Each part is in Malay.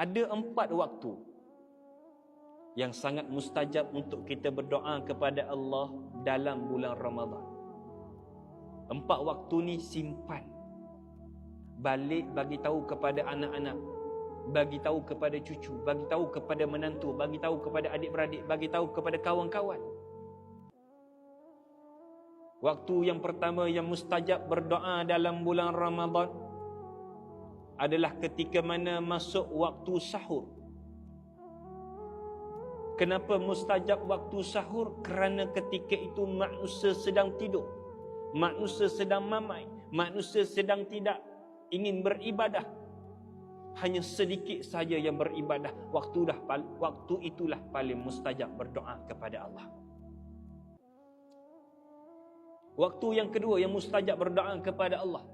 Ada 4 waktu yang sangat mustajab untuk kita berdoa kepada Allah dalam bulan Ramadan. 4 waktu ni simpan. Balik bagi tahu kepada anak-anak, bagi tahu kepada cucu, bagi tahu kepada menantu, bagi tahu kepada adik-beradik, bagi tahu kepada kawan-kawan. Waktu yang pertama yang mustajab berdoa dalam bulan Ramadan adalah ketika mana masuk waktu sahur. Kenapa mustajab waktu sahur? Kerana ketika itu manusia sedang tidur, manusia sedang mamai, manusia sedang tidak ingin beribadah. Hanya sedikit saja yang beribadah. Waktu itulah paling mustajab berdoa kepada Allah. Waktu yang kedua yang mustajab berdoa kepada Allah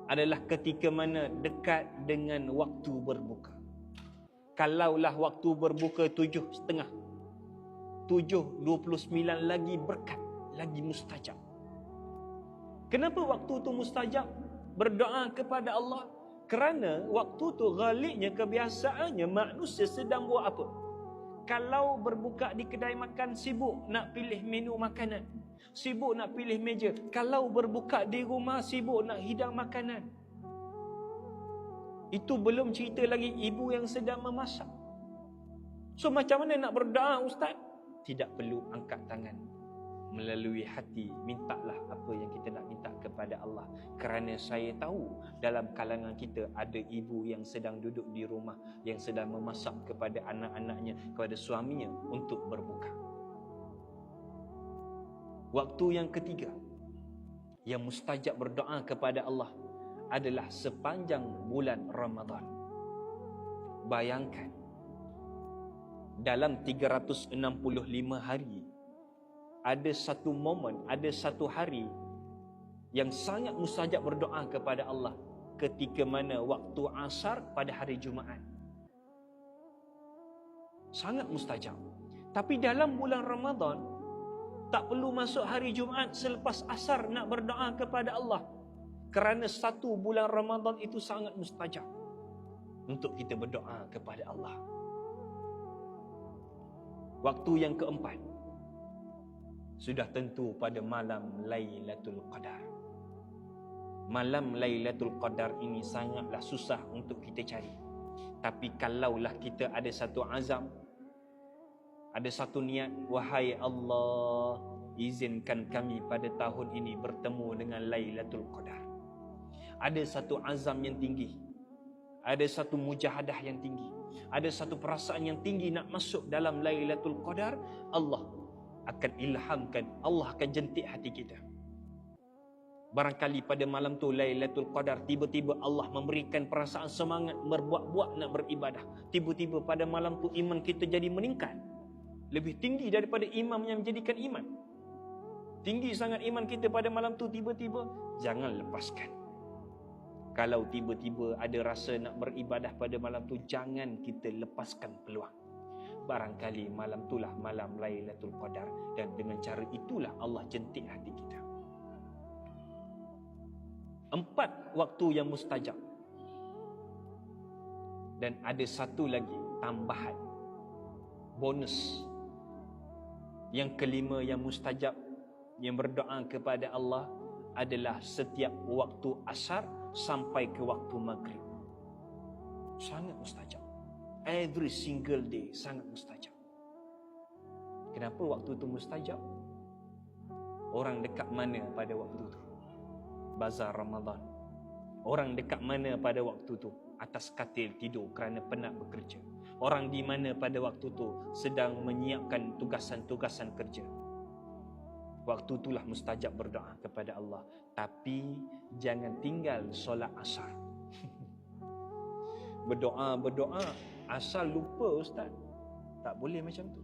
adalah ketika mana dekat dengan waktu berbuka. Kalaulah waktu berbuka 7.30, 7:29 lagi berkat, lagi mustajab. Kenapa waktu tu mustajab berdoa kepada Allah? Kerana waktu tu ghalibnya, kebiasaannya manusia sedang buat apa? Kalau berbuka di kedai makan, sibuk nak pilih menu makanan, sibuk nak pilih meja. Kalau berbuka di rumah, sibuk nak hidang makanan. Itu belum cerita lagi ibu yang sedang memasak. So macam mana nak berdoa, Ustaz? Tidak perlu angkat tangan, melalui hati mintalah apa yang kita nak minta kepada Allah. Kerana saya tahu dalam kalangan kita ada ibu yang sedang duduk di rumah, yang sedang memasak kepada anak-anaknya, kepada suaminya untuk berbuka. Waktu yang ketiga yang mustajab berdoa kepada Allah adalah sepanjang bulan Ramadan. Bayangkan, dalam 365 hari ada satu momen, ada satu hari yang sangat mustajab berdoa kepada Allah, ketika mana waktu asar pada hari Jumaat. Sangat mustajab. Tapi dalam bulan Ramadan tak perlu masuk hari Jumaat selepas asar nak berdoa kepada Allah. Kerana satu bulan Ramadan itu sangat mustajab untuk kita berdoa kepada Allah. Waktu yang keempat sudah tentu pada malam Lailatul Qadar. Malam Lailatul Qadar ini sangatlah susah untuk kita cari. Tapi kalaulah kita ada satu azam, ada satu niat, wahai Allah, izinkan kami pada tahun ini bertemu dengan Lailatul Qadar. Ada satu azam yang tinggi, ada satu mujahadah yang tinggi, ada satu perasaan yang tinggi nak masuk dalam Lailatul Qadar, Allah akan ilhamkan, Allah akan jentik hati kita. Barangkali pada malam tu Lailatul Qadar, tiba-tiba Allah memberikan perasaan semangat berbuat-buat nak beribadah. Tiba-tiba pada malam tu iman kita jadi meningkat, lebih tinggi daripada imam yang menjadikan iman. Tinggi sangat iman kita pada malam tu, tiba-tiba jangan lepaskan. Kalau tiba-tiba ada rasa nak beribadah pada malam tu, jangan kita lepaskan peluang. Barangkali malam itulah malam Lailatul Qadar, dan dengan cara itulah Allah jentik hati kita. 4 waktu yang mustajab. Dan ada satu lagi tambahan, bonus. Yang kelima yang mustajab yang berdoa kepada Allah adalah setiap waktu asar sampai ke waktu maghrib. Sangat mustajab. Every single day sangat mustajab. Kenapa waktu itu mustajab? Orang dekat mana pada waktu itu? Bazar Ramadan. Orang dekat mana pada waktu itu? Atas katil tidur kerana penat bekerja. Orang di mana pada waktu itu sedang menyiapkan tugasan-tugasan kerja. Waktu itulah mustajab berdoa kepada Allah. Tapi jangan tinggal solat asar. Berdoa, asal lupa, Ustaz. Tak boleh macam tu.